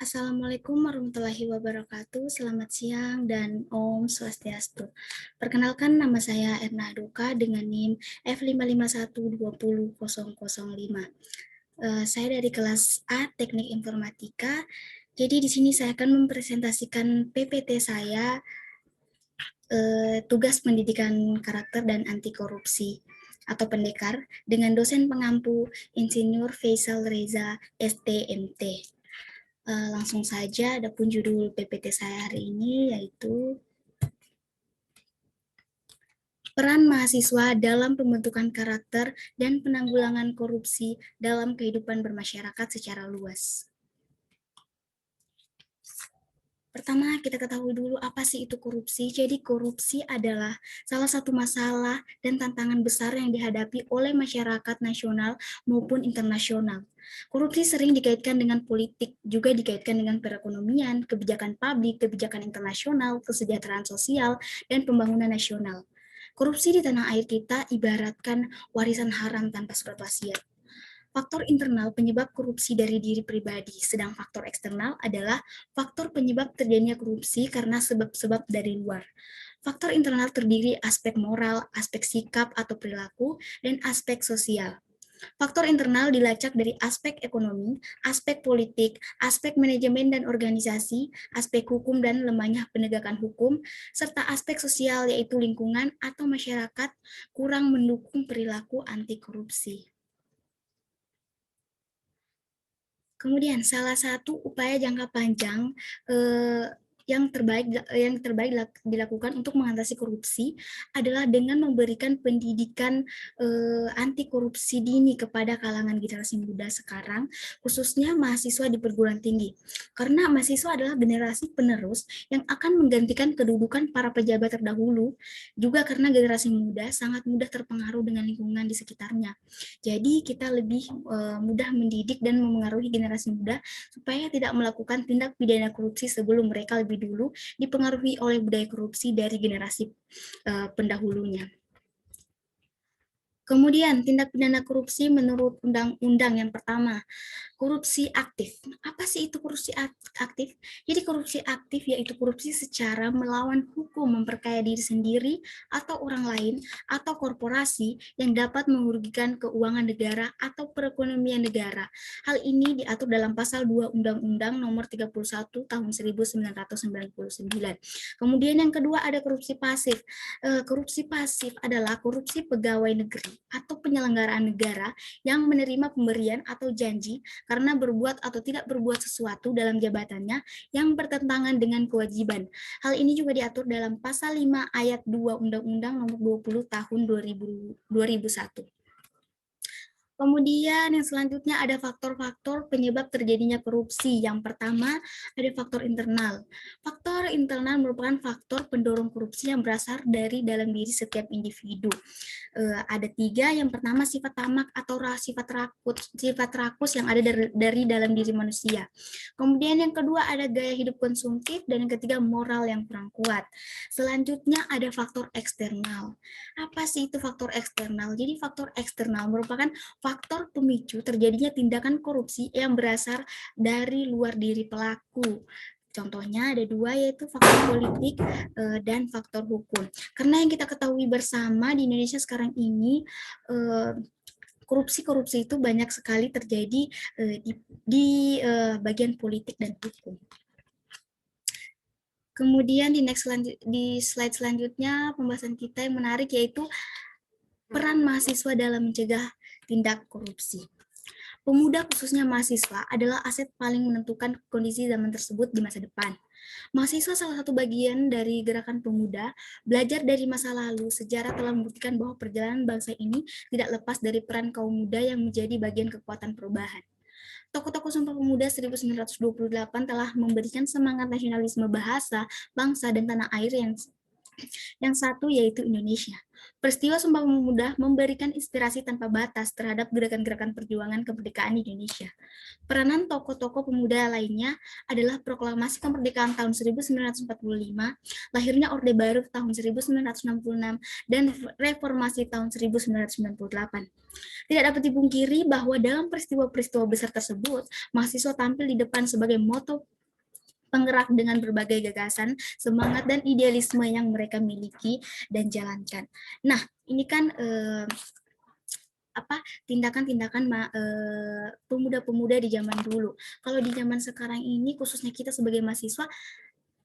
Assalamualaikum warahmatullahi wabarakatuh. Selamat siang dan Om Swastiastu. Perkenalkan, nama saya Erna Duka dengan NIM F551200005. Saya dari kelas A Teknik Informatika. Jadi di sini saya akan mempresentasikan PPT saya, tugas pendidikan karakter dan anti korupsi atau pendekar dengan dosen pengampu Insinyur Faisal Reza STMT. Langsung saja, adapun judul PPT saya hari ini yaitu peran mahasiswa dalam pembentukan karakter dan penanggulangan korupsi dalam kehidupan bermasyarakat secara luas. Pertama, kita ketahui dulu apa sih itu korupsi. Jadi korupsi adalah salah satu masalah dan tantangan besar yang dihadapi oleh masyarakat nasional maupun internasional. Korupsi sering dikaitkan dengan politik, juga dikaitkan dengan perekonomian, kebijakan publik, kebijakan internasional, kesejahteraan sosial, dan pembangunan nasional. Korupsi di tanah air kita ibaratkan warisan haram tanpa surat wasiat. Faktor internal penyebab korupsi dari diri pribadi, sedang faktor eksternal adalah faktor penyebab terjadinya korupsi karena sebab-sebab dari luar. Faktor internal terdiri aspek moral, aspek sikap atau perilaku, dan aspek sosial. Faktor internal dilacak dari aspek ekonomi, aspek politik, aspek manajemen dan organisasi, aspek hukum dan lemahnya penegakan hukum, serta aspek sosial yaitu lingkungan atau masyarakat kurang mendukung perilaku anti korupsi. Kemudian salah satu upaya jangka panjang yang terbaik dilakukan untuk mengatasi korupsi adalah dengan memberikan pendidikan anti korupsi dini kepada kalangan generasi muda sekarang, khususnya mahasiswa di perguruan tinggi. Karena mahasiswa adalah generasi penerus yang akan menggantikan kedudukan para pejabat terdahulu, juga karena generasi muda sangat mudah terpengaruh dengan lingkungan di sekitarnya. Jadi kita lebih mudah mendidik dan memengaruhi generasi muda supaya tidak melakukan tindak pidana korupsi sebelum mereka lebih dulu dipengaruhi oleh budaya korupsi dari generasi pendahulunya. Kemudian, tindak pidana korupsi menurut undang-undang yang pertama, korupsi aktif. Apa sih itu korupsi aktif? Jadi korupsi aktif yaitu korupsi secara melawan hukum, memperkaya diri sendiri atau orang lain atau korporasi yang dapat merugikan keuangan negara atau perekonomian negara. Hal ini diatur dalam pasal 2 Undang-Undang Nomor 31 Tahun 1999. Kemudian yang kedua ada korupsi pasif. Korupsi pasif adalah korupsi pegawai negeri atau penyelenggaraan negara yang menerima pemberian atau janji karena berbuat atau tidak berbuat sesuatu dalam jabatannya yang bertentangan dengan kewajiban. Hal ini juga diatur dalam pasal 5 ayat 2 Undang-Undang Nomor 20 Tahun 2001. Kemudian yang selanjutnya ada faktor-faktor penyebab terjadinya korupsi. Yang pertama ada faktor internal. Faktor internal merupakan faktor pendorong korupsi yang berasal dari dalam diri setiap individu. Ada 3. Yang pertama sifat tamak atau sifat rakus yang ada dari dalam diri manusia. Kemudian yang kedua ada gaya hidup konsumtif, dan yang ketiga moral yang kurang kuat. Selanjutnya ada faktor eksternal. Apa sih itu faktor eksternal? Jadi faktor eksternal merupakan faktor pemicu terjadinya tindakan korupsi yang berasal dari luar diri pelaku. Contohnya ada 2, yaitu faktor politik dan faktor hukum. Karena yang kita ketahui bersama di Indonesia sekarang ini, korupsi itu banyak sekali terjadi di bagian politik dan hukum. Kemudian di slide selanjutnya pembahasan kita yang menarik yaitu peran mahasiswa dalam mencegah tindak korupsi. Pemuda khususnya mahasiswa adalah aset paling menentukan kondisi zaman tersebut di masa depan. Mahasiswa salah satu bagian dari gerakan pemuda, belajar dari masa lalu, sejarah telah membuktikan bahwa perjalanan bangsa ini tidak lepas dari peran kaum muda yang menjadi bagian kekuatan perubahan. Tokoh-tokoh Sumpah Pemuda 1928 telah memberikan semangat nasionalisme bahasa, bangsa, dan tanah air yang satu yaitu Indonesia. Peristiwa Sumpah Pemuda memberikan inspirasi tanpa batas terhadap gerakan-gerakan perjuangan kemerdekaan Indonesia. Peranan tokoh-tokoh pemuda lainnya adalah proklamasi kemerdekaan tahun 1945, lahirnya Orde Baru tahun 1966, dan reformasi tahun 1998. Tidak dapat dipungkiri bahwa dalam peristiwa-peristiwa besar tersebut, mahasiswa tampil di depan sebagai motor penggerak dengan berbagai gagasan, semangat, dan idealisme yang mereka miliki dan jalankan. Nah, ini kan tindakan-tindakan pemuda-pemuda di zaman dulu. Kalau di zaman sekarang ini, khususnya kita sebagai mahasiswa,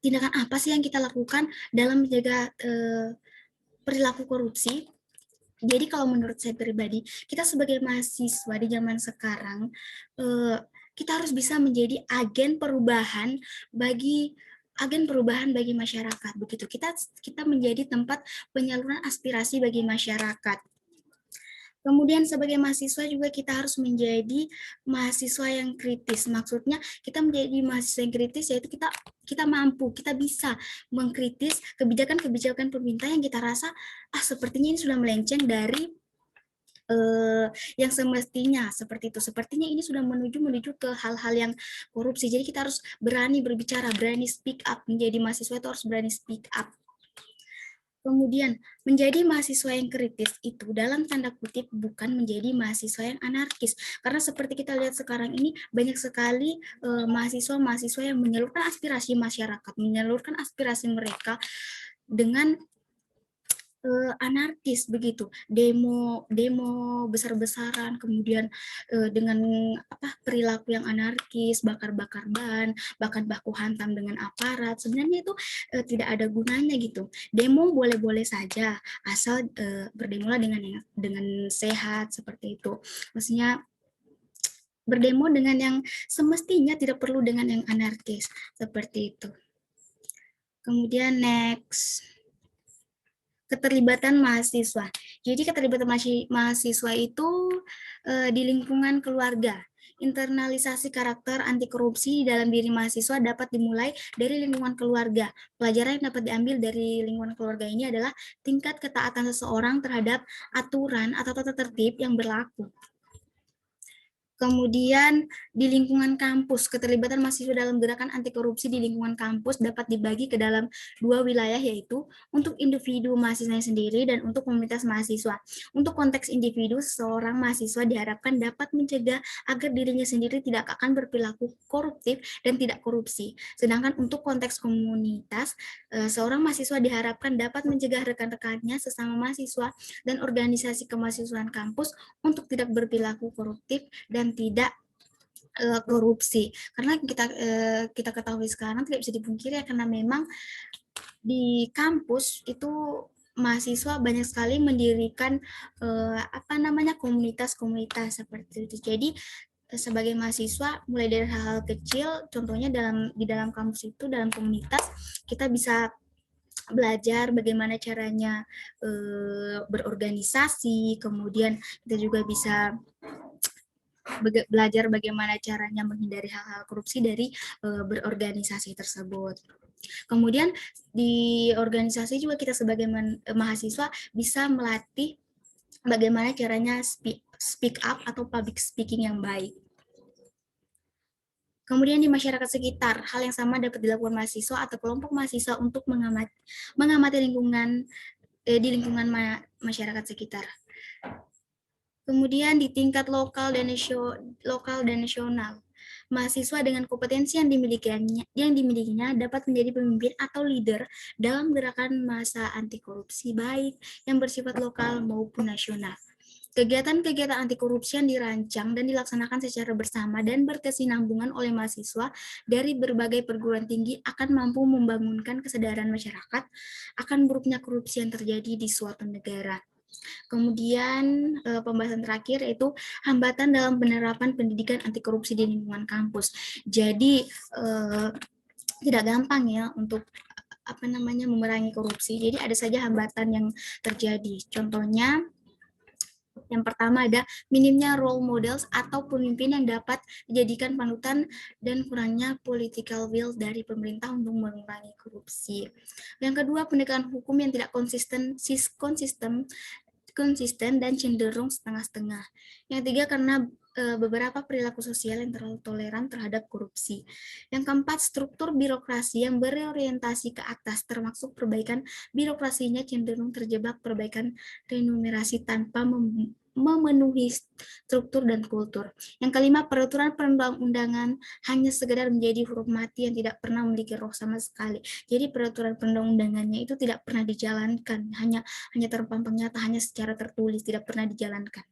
tindakan apa sih yang kita lakukan dalam menjaga perilaku korupsi? Jadi kalau menurut saya pribadi, kita sebagai mahasiswa di zaman sekarang, kita harus bisa menjadi agen perubahan bagi masyarakat. Begitu, kita menjadi tempat penyaluran aspirasi bagi masyarakat. Kemudian sebagai mahasiswa juga kita harus menjadi mahasiswa yang kritis. Maksudnya kita menjadi mahasiswa yang kritis, yaitu kita mampu, kita bisa mengkritis kebijakan-kebijakan pemerintah yang kita rasa sepertinya ini sudah melenceng dari yang semestinya, seperti itu. Sepertinya ini sudah menuju ke hal-hal yang korupsi. Jadi kita harus berani berbicara, berani speak up. Menjadi mahasiswa itu harus berani speak up. Kemudian, menjadi mahasiswa yang kritis itu dalam tanda kutip bukan menjadi mahasiswa yang anarkis. Karena seperti kita lihat sekarang ini, banyak sekali mahasiswa-mahasiswa yang menyalurkan aspirasi masyarakat, menyalurkan aspirasi mereka dengan anarkis begitu, demo besar-besaran, kemudian dengan perilaku yang anarkis, bakar-bakar ban, bahkan baku hantam dengan aparat. Sebenarnya itu tidak ada gunanya gitu. Demo boleh-boleh saja, asal berdemolah dengan sehat seperti itu. Maksudnya berdemo dengan yang semestinya, tidak perlu dengan yang anarkis seperti itu. Kemudian next, keterlibatan mahasiswa. Jadi keterlibatan mahasiswa itu di lingkungan keluarga. Internalisasi karakter anti korupsi di dalam diri mahasiswa dapat dimulai dari lingkungan keluarga. Pelajaran yang dapat diambil dari lingkungan keluarga ini adalah tingkat ketaatan seseorang terhadap aturan atau tata tertib yang berlaku. Kemudian di lingkungan kampus, keterlibatan mahasiswa dalam gerakan anti korupsi di lingkungan kampus dapat dibagi ke dalam dua wilayah, yaitu untuk individu mahasiswa sendiri dan untuk komunitas mahasiswa. Untuk konteks individu, seorang mahasiswa diharapkan dapat mencegah agar dirinya sendiri tidak akan berperilaku koruptif dan tidak korupsi. Sedangkan untuk konteks komunitas, seorang mahasiswa diharapkan dapat mencegah rekan-rekannya sesama mahasiswa dan organisasi kemahasiswaan kampus untuk tidak berperilaku koruptif dan tidak korupsi. Karena kita ketahui sekarang tidak bisa dipungkiri ya, karena memang di kampus itu mahasiswa banyak sekali mendirikan komunitas-komunitas seperti itu. Jadi sebagai mahasiswa mulai dari hal-hal kecil, contohnya di dalam kampus itu, dalam komunitas kita bisa belajar bagaimana caranya berorganisasi, kemudian kita juga bisa belajar bagaimana caranya menghindari hal-hal korupsi dari berorganisasi tersebut. Kemudian di organisasi juga kita sebagai mahasiswa bisa melatih bagaimana caranya speak up atau public speaking yang baik. Kemudian di masyarakat sekitar, hal yang sama dapat dilakukan mahasiswa atau kelompok mahasiswa untuk mengamati lingkungan di lingkungan masyarakat sekitar. Kemudian di tingkat lokal dan nasional, mahasiswa dengan kompetensi yang dimilikinya dapat menjadi pemimpin atau leader dalam gerakan massa anti korupsi baik yang bersifat lokal maupun nasional. Kegiatan-kegiatan anti korupsi yang dirancang dan dilaksanakan secara bersama dan berkesinambungan oleh mahasiswa dari berbagai perguruan tinggi akan mampu membangunkan kesadaran masyarakat akan buruknya korupsi yang terjadi di suatu negara. Kemudian pembahasan terakhir yaitu hambatan dalam penerapan pendidikan anti korupsi di lingkungan kampus. Jadi tidak gampang ya untuk memerangi korupsi. Jadi ada saja hambatan yang terjadi. Contohnya yang pertama ada minimnya role models atau pemimpin yang dapat dijadikan panutan dan kurangnya political will dari pemerintah untuk mengurangi korupsi. Yang kedua, pendekatan hukum yang tidak konsisten dan cenderung setengah-setengah. Yang ketiga, karena beberapa perilaku sosial yang terlalu toleran terhadap korupsi. Yang keempat, struktur birokrasi yang berorientasi ke atas, termasuk perbaikan birokrasinya cenderung terjebak perbaikan remunerasi tanpa memenuhi struktur dan kultur. Yang kelima, peraturan perundang-undangan hanya sekedar menjadi huruf mati yang tidak pernah memiliki roh sama sekali. Jadi peraturan perundang-undangannya itu tidak pernah dijalankan, hanya terpampang nyata, hanya secara tertulis, tidak pernah dijalankan.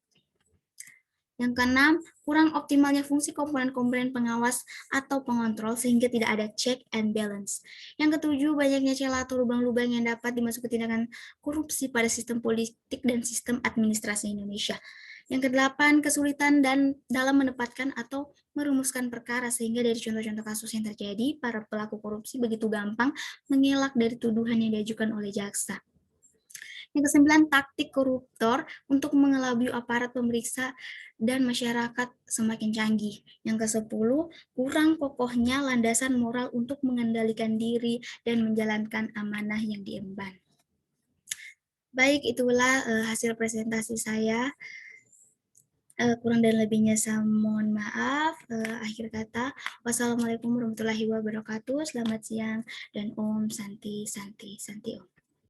Yang keenam, kurang optimalnya fungsi komponen-komponen pengawas atau pengontrol sehingga tidak ada check and balance. Yang ketujuh, banyaknya celah atau lubang-lubang yang dapat dimasuki tindakan korupsi pada sistem politik dan sistem administrasi Indonesia. Yang kedelapan, kesulitan dalam menempatkan atau merumuskan perkara sehingga dari contoh-contoh kasus yang terjadi, para pelaku korupsi begitu gampang mengelak dari tuduhan yang diajukan oleh jaksa. Yang kesembilan, taktik koruptor untuk mengelabui aparat pemeriksa dan masyarakat semakin canggih. Yang kesepuluh, kurang kokohnya landasan moral untuk mengendalikan diri dan menjalankan amanah yang diemban. Baik, itulah hasil presentasi saya. Kurang dan lebihnya saya mohon maaf. Akhir kata, wassalamualaikum warahmatullahi wabarakatuh. Selamat siang dan Om Santi Santi Santi Om.